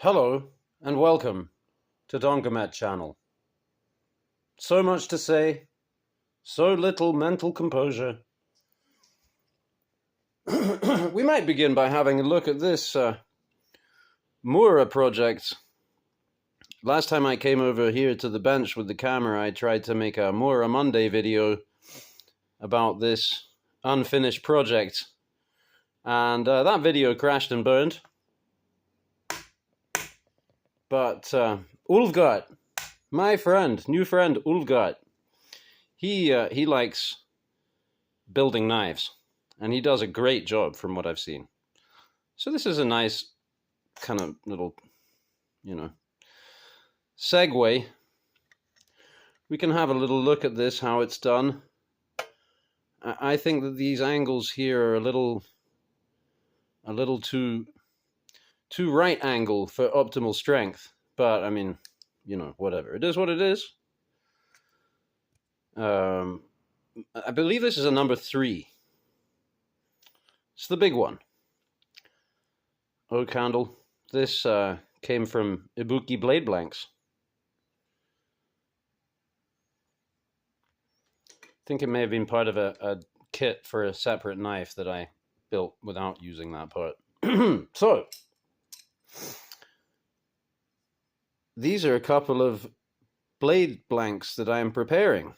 Hello and welcome to Dongamet channel. So much to say, so little mental composure. We might begin by having a look at this Mura project. Last time I came over here to the bench with the camera, I tried to make a Mura Monday video about this unfinished project. And that video crashed and burned. But Ulfgart, my friend, new friend Ulfgart, he likes building knives, and he does a great job from what I've seen. So this is a nice kind of little, segue. We can have a little look at this, how it's done. I think that these angles here are a little too right angle for optimal strength, but I mean, whatever. It is what it is. I believe this is a number 3. It's the big one. Oak handle. This came from Ibuki Blade Blanks. I think it may have been part of a kit for a separate knife that I built without using that part. So, these are a couple of blade blanks that I am preparing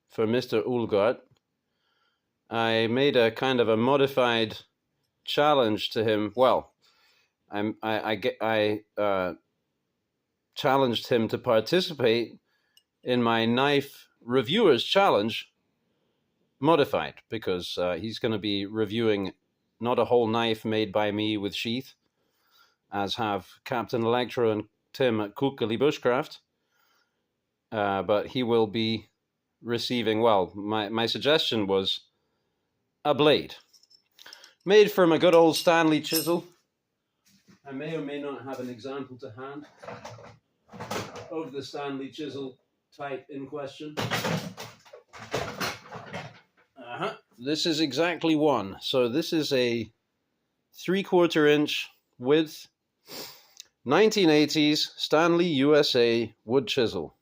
for Mr. Ulfgart. I made a kind of a modified challenge to him. Well, I challenged him to participate in my knife reviewers challenge modified, because he's going to be reviewing not a whole knife made by me with sheath, as have Captain Electro and Tim at Kukali Bushcraft, but he will be receiving, well, my suggestion was a blade made from a good old Stanley chisel. I may or may not have an example to hand of the Stanley chisel type in question. This is exactly one. So this is a 3/4 inch width 1980s Stanley USA wood chisel.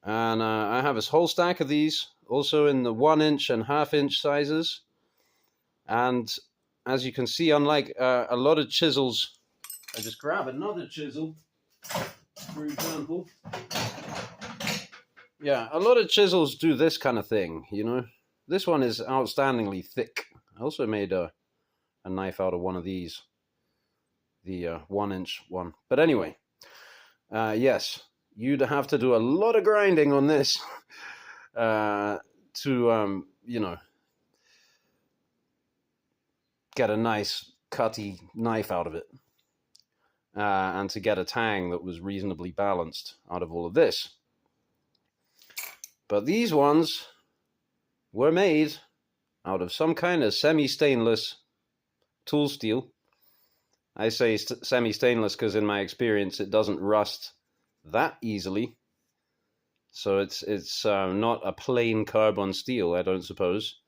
And I have a whole stack of these, also in the 1 inch and 1/2 inch sizes. And as you can see, unlike a lot of chisels, I just grab another chisel, for example. Yeah, a lot of chisels do this kind of thing, This one is outstandingly thick. I also made a knife out of one of these, the 1 inch one. But anyway, yes, you'd have to do a lot of grinding on this to, get a nice cutty knife out of it. And to get a tang that was reasonably balanced out of all of this. But these ones were made out of some kind of semi-stainless tool steel. I say semi-stainless because in my experience it doesn't rust that easily. So it's not a plain carbon steel, I don't suppose.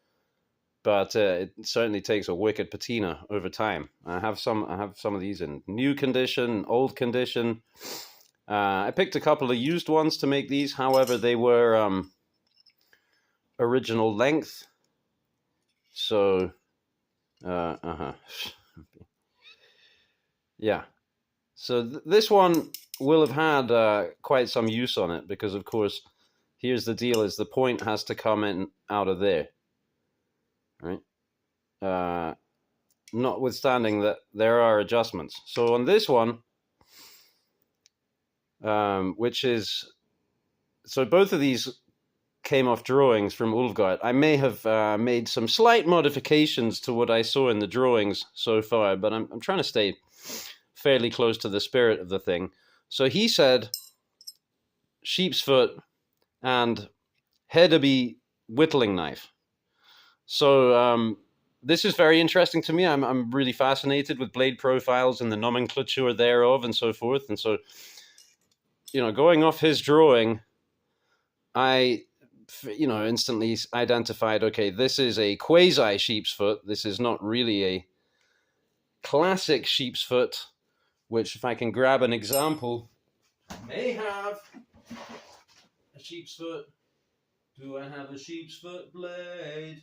But it certainly takes a wicked patina over time. I have some of these in new condition, old condition. I picked a couple of used ones to make these. However, they were original length. So, yeah. So this one will have had quite some use on it, because, of course, here's the deal: is the point has to come in out of there. Right. Notwithstanding that there are adjustments. So on this one, which is, so both of these came off drawings from Ulfgart. I may have made some slight modifications to what I saw in the drawings so far, but I'm trying to stay fairly close to the spirit of the thing. So he said sheep's foot and Hedeby whittling knife. So this is very interesting to me. I'm really fascinated with blade profiles and the nomenclature thereof and so forth. And so, going off his drawing, I, instantly identified, okay, this is a quasi sheep's foot. This is not really a classic sheep's foot which if I can grab an example, I may have a sheep's foot. Do I have a sheep's foot blade?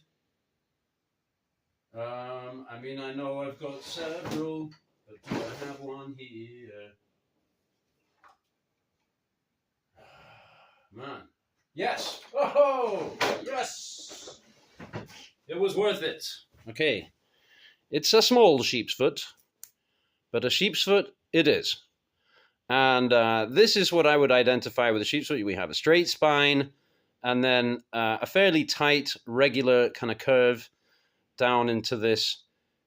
I mean, I know I've got several, but do I have one here? Man. Yes! Oh, yes! It was worth it. Okay. It's a small sheep's foot, but a sheep's foot it is. And this is what I would identify with a sheep's foot. We have a straight spine, and then a fairly tight, regular kind of curve down into this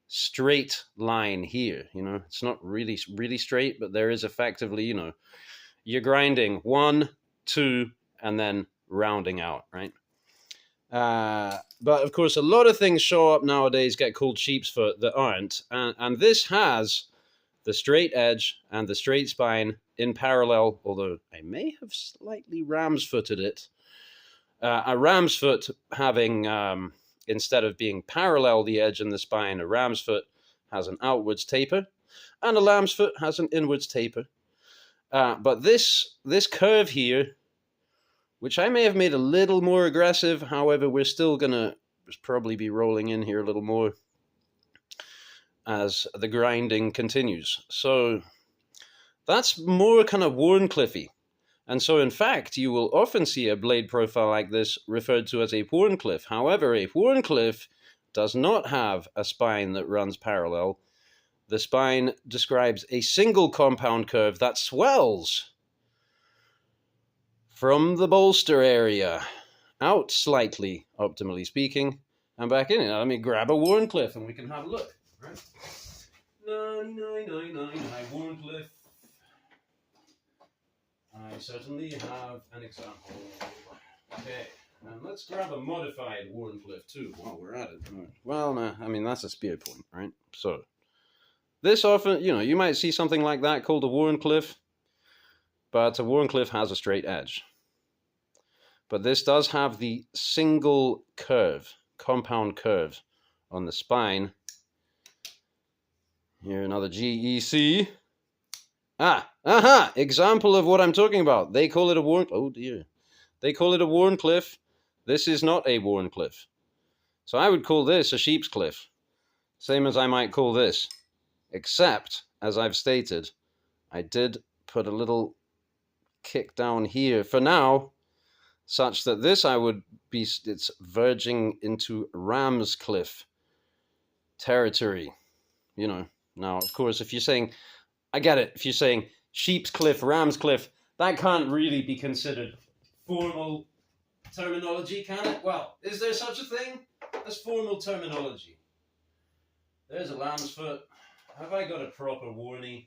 straight line here. You know, it's not really straight, but there is effectively, you know, you're grinding 1, 2, and then rounding out, right? But of course, a lot of things show up nowadays get called sheep's foot that aren't, and this has the straight edge and the straight spine in parallel, although I may have slightly ram's footed it. A ram's foot having, instead of being parallel the edge and the spine, a ram's foot has an outwards taper, and a lamb's foot has an inwards taper. But this curve here, which I may have made a little more aggressive, however, we're still going to probably be rolling in here a little more as the grinding continues. So that's more kind of Wharncliffe-y. And so, in fact, you will often see a blade profile like this referred to as a Wharncliffe. However, a Wharncliffe does not have a spine that runs parallel. The spine describes a single compound curve that swells from the bolster area out slightly, optimally speaking, and back in it. Now, let me grab a Wharncliffe and we can have a look. Right? 99999 Wharncliffe. I certainly have an example. Okay, and let's grab a modified Wharncliffe too while we're at it. Well, nah, I mean, that's a spear point, right? So, this often, you know, you might see something like that called a Wharncliffe, but a Wharncliffe has a straight edge. But this does have the single curve, compound curve on the spine. Here, another GEC. Example of what I'm talking about. They call it a Wharncliffe. Oh dear. They call it a Wharncliffe. This is not a Wharncliffe. So I would call this a sheep's cliff. Same as I might call this. Except, as I've stated, I did put a little kick down here for now, such that this it's verging into Ram's Cliff territory. You know, now, of course, if you're saying, I get it, if you're saying Sheep's Cliff, Ram's Cliff, that can't really be considered formal terminology, can it? Well, is there such a thing as formal terminology? There's a lamb's foot. Have I got a proper warning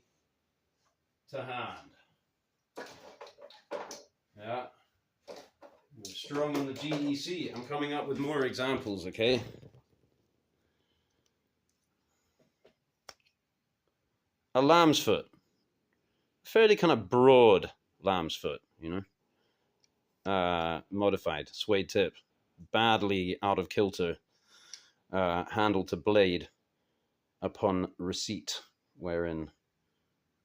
to hand? Yeah. I'm strong on the GEC. I'm coming up with more examples, okay? A lamb's foot. Fairly kind of broad lamb's foot, you know? Modified, suede tip. Badly out of kilter. Handle to blade upon receipt, wherein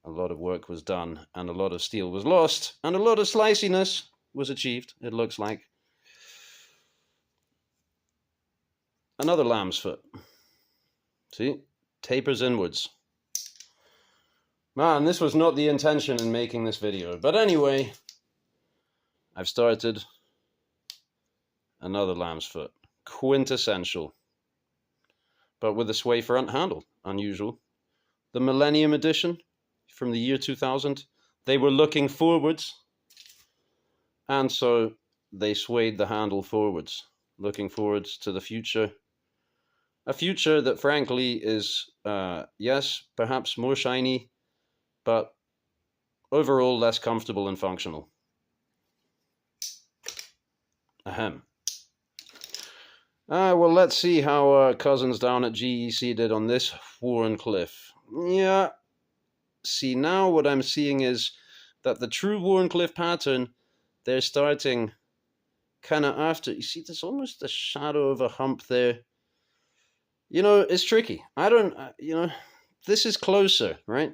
a lot of work was done and a lot of steel was lost and a lot of sliciness was achieved, it looks like. Another lamb's foot. See? Tapers inwards. Man, this was not the intention in making this video. But anyway, I've started another lamb's foot. Quintessential. But with a sway front handle. Unusual. The Millennium Edition from the year 2000. They were looking forwards. And so they swayed the handle forwards. Looking forwards to the future. A future that frankly is, yes, perhaps more shiny, but overall less comfortable and functional. Ahem. Well, let's see how cousins down at GEC did on this Wharncliffe. Yeah. See, now what I'm seeing is that the true Wharncliffe pattern, they're starting kind of after. You see, there's almost a shadow of a hump there. You know, it's tricky. I don't, you know, this is closer, right?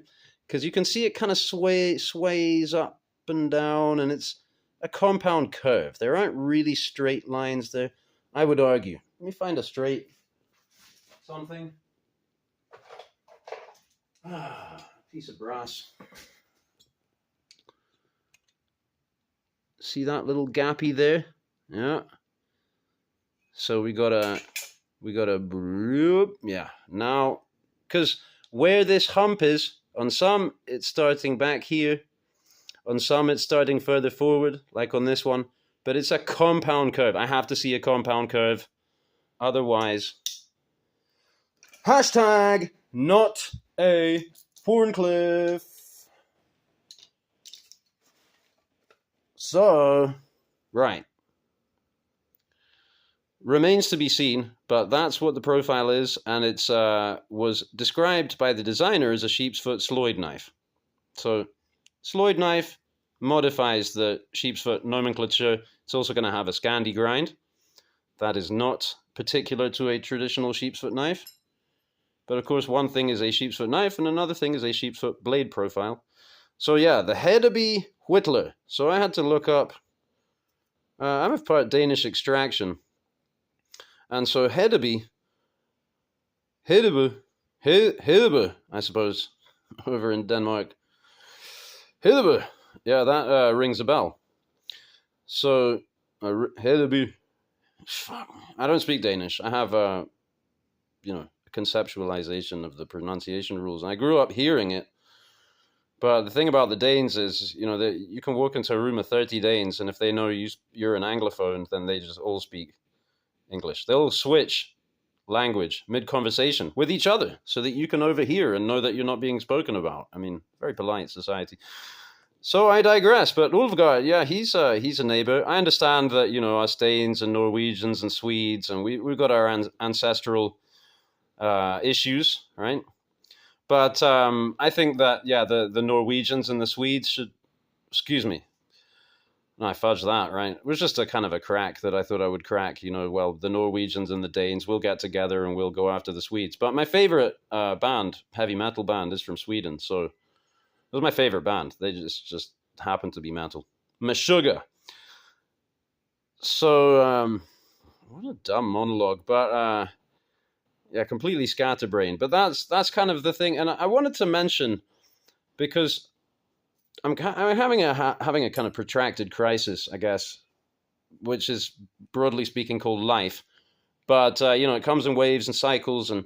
because you can see it kind of sways up and down, and it's a compound curve. There aren't really straight lines there, I would argue. Let me find a straight something. Piece of brass. See that little gappy there? Yeah. So we got a, yeah. Now, because where this hump is, on some it's starting back here, on some it's starting further forward, like on this one, but it's a compound curve. I have to see a compound curve, otherwise, hashtag not a Thorncliffe. So, right. Remains to be seen, but that's what the profile is, and it's was described by the designer as a sheep's foot Sloyd knife. So, Sloyd knife modifies the sheep's foot nomenclature. It's also going to have a Scandi grind. That is not particular to a traditional sheep's foot knife. But of course, one thing is a sheep's foot knife, and another thing is a sheep's foot blade profile. So yeah, the Hedeby Whittler. So I had to look up. I'm of part Danish extraction. And so Hedeby, I suppose, over in Denmark. Hedeby, yeah, that rings a bell. So, Hedeby, I don't speak Danish. I have, a conceptualization of the pronunciation rules. And I grew up hearing it. But the thing about the Danes is, you can walk into a room of 30 Danes, and if they know you're an Anglophone, then they just all speak English. They'll switch language mid-conversation with each other so that you can overhear and know that you're not being spoken about. I mean, very polite society. So I digress, but Ulfgar, yeah, he's a neighbor. I understand that, us Danes and Norwegians and Swedes, and we've got our ancestral issues, right? But I think that, yeah, the Norwegians and the Swedes should, excuse me, no, I fudged that, right? It was just a kind of a crack that I thought I would crack. Well, the Norwegians and the Danes will get together and we'll go after the Swedes. But my favorite band, heavy metal band, is from Sweden. So it was my favorite band. They just happen to be metal. Meshuggah. So, what a dumb monologue. But, yeah, completely scatterbrained. But that's kind of the thing. And I wanted to mention, because I'm having a kind of protracted crisis, I guess, which is broadly speaking called life. But it comes in waves and cycles, and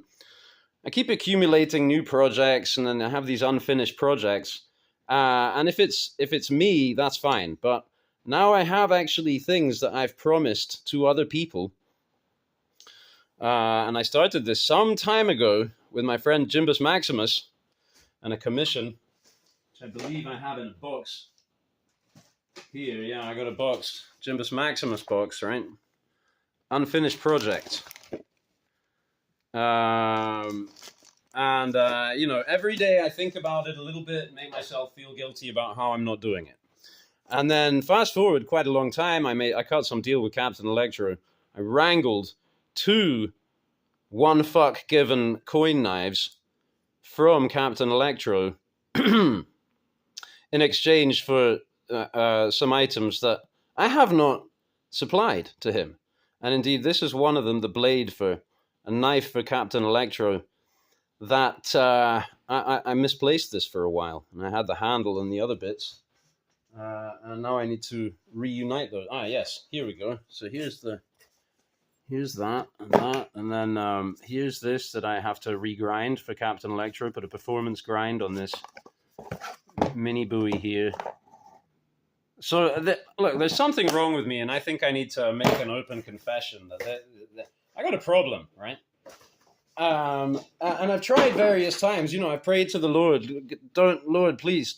I keep accumulating new projects, and then I have these unfinished projects. And if it's me, that's fine. But now I have actually things that I've promised to other people. And I started this some time ago with my friend Jimbus Maximus and a commission. I believe I have in a box here. Yeah, I got a box, Jimbus Maximus box, right? Unfinished project. And every day I think about it a little bit, make myself feel guilty about how I'm not doing it. And then fast forward quite a long time, I cut some deal with Captain Electro. I wrangled 2 one fuck given coin knives from Captain Electro in exchange for some items that I have not supplied to him. And indeed, this is one of them, the blade for a knife for Captain Electro, that I misplaced this for a while. And I had the handle and the other bits. And now I need to reunite those. Yes, here we go. So here's that, and then here's this that I have to regrind for Captain Electro, put a performance grind on this mini buoy here. So, look, there's something wrong with me, and I think I need to make an open confession that I got a problem, right? And I've tried various times. I've prayed to the Lord, Lord, please,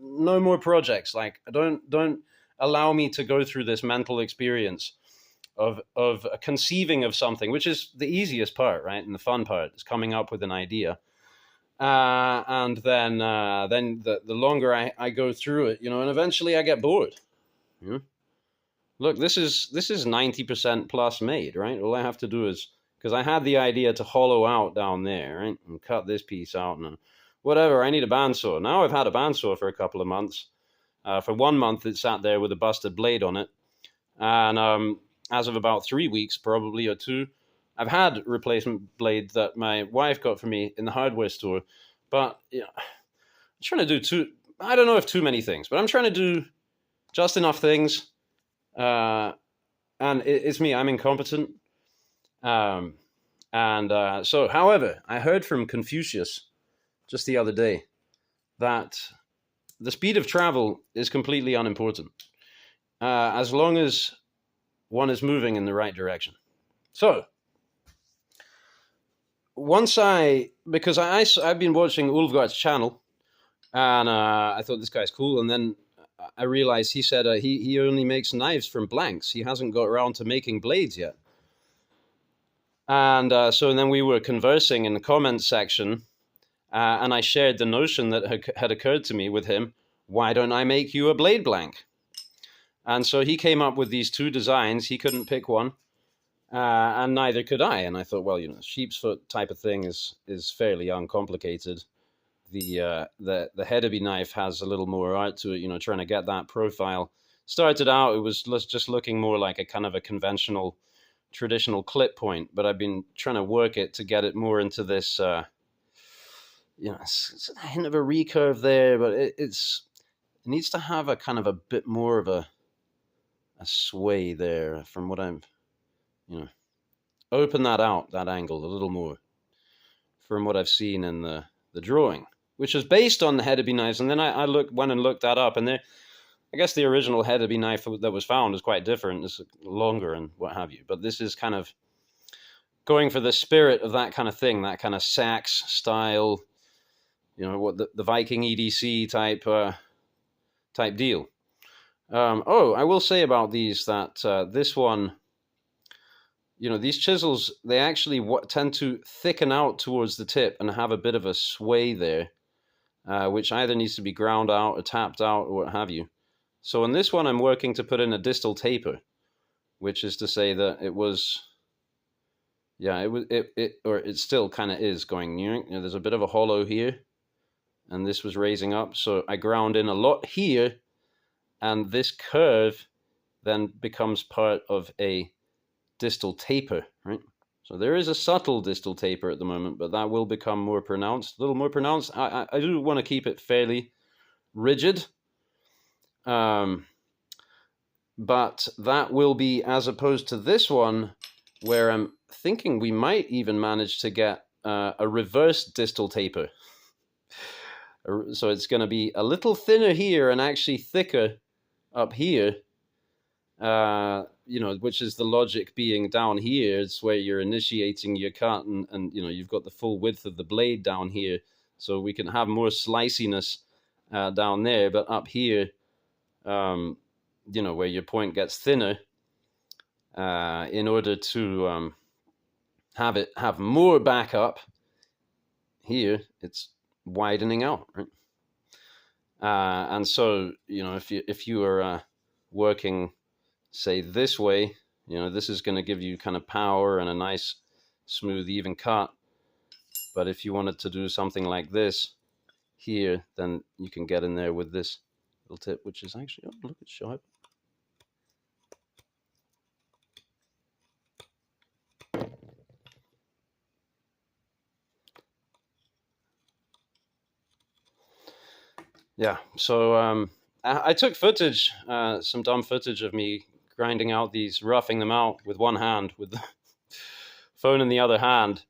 no more projects. Like, don't allow me to go through this mental experience of conceiving of something, which is the easiest part, right? And the fun part is coming up with an idea. And then the longer I go through it, and eventually I get bored. Look, this is 90% plus made, right? All I have to do is, because I had the idea to hollow out down there, right, and cut this piece out and whatever, I need a bandsaw. Now I've had a bandsaw for a couple of months. For 1 month, it sat there with a busted blade on it. And as of about 3 weeks, probably, or 2, I've had replacement blade that my wife got for me in the hardware store. But I'm trying to do I don't know if too many things, but I'm trying to do just enough things. And it's me, I'm incompetent. So, however, I heard from Confucius just the other day that the speed of travel is completely unimportant, as long as one is moving in the right direction. So, because I've been watching Ulfgar's channel, and I thought this guy's cool, and then I realized he said he only makes knives from blanks. He hasn't got around to making blades yet. And so then we were conversing in the comments section, and I shared the notion that had occurred to me with him. Why don't I make you a blade blank? And so he came up with these 2 designs. He couldn't pick one, and neither could I. And I thought, well, sheep's foot type of thing is fairly uncomplicated. The Hedeby knife has a little more art to it, trying to get that profile. Started out, it was just looking more like a kind of a conventional, traditional clip point, but I've been trying to work it to get it more into this, it's a hint of a recurve there, but it needs to have a kind of a bit more of a sway there from what I'm, open that out, that angle a little more from what I've seen in the drawing, which is based on the Hedeby knives. And then I went and looked that up, and I guess the original Hedeby knife that was found is quite different. It's longer and what have you. But this is kind of going for the spirit of that kind of thing, that kind of sax style, what the Viking EDC type deal. I will say about these that this one, these chisels, they actually tend to thicken out towards the tip and have a bit of a sway there, which either needs to be ground out or tapped out or what have you. So in this one, I'm working to put in a distal taper, which is to say that it still kind of is going near. There's a bit of a hollow here, and this was raising up. So I ground in a lot here, and this curve then becomes part of a distal taper, right? So there is a subtle distal taper at the moment, but that will become more pronounced, a little more pronounced. I do want to keep it fairly rigid, but that will be as opposed to this one, where I'm thinking we might even manage to get a reverse distal taper. So it's going to be a little thinner here and actually thicker up here, which is the logic being down here. It's where you're initiating your cut, and you've got the full width of the blade down here, so we can have more sliciness down there. But up here, where your point gets thinner, in order to have more backup here, it's widening out, right? And so if you are working, say, this way, this is going to give you kind of power and a nice smooth even cut. But if you wanted to do something like this here, then you can get in there with this little tip, which is actually, look, it's sharp. Yeah, so I took footage, some dumb footage of me grinding out these, roughing them out with one hand, with the phone in the other hand.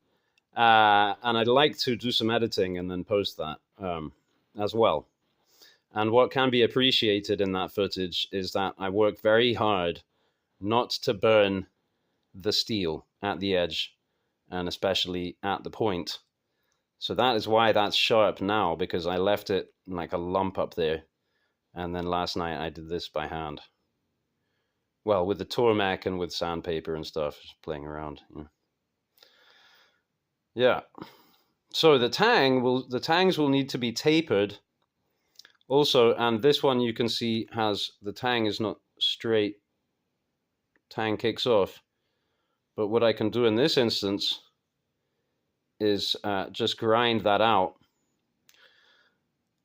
And I'd like to do some editing and then post that as well. And what can be appreciated in that footage is that I work very hard not to burn the steel at the edge, and especially at the point. So that is why that's sharp now, because I left it like a lump up there. And then last night I did this by hand. Well, with the Tormek and with sandpaper and stuff, just playing around. Yeah. So the tangs will need to be tapered also, and this one you can see the tang is not straight. Tang kicks off. But what I can do in this instance is just grind that out.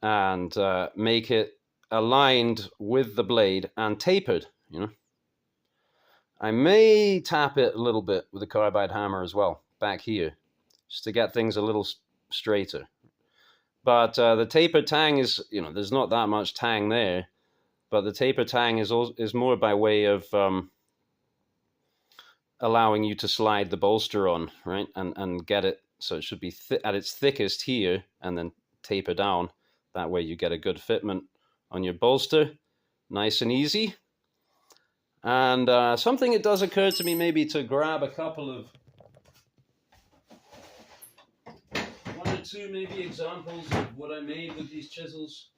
and make it aligned with the blade and tapered, you know. I may tap it a little bit with a carbide hammer as well, back here, just to get things a little straighter. But the taper tang is, you know, there's not that much tang there, but the taper tang is more by way of allowing you to slide the bolster on, right, and get it so it should be at its thickest here, and then taper down. That way you get a good fitment on your bolster, nice and easy. And something it does occur to me maybe to grab a couple of one or two maybe examples of what I made with these chisels.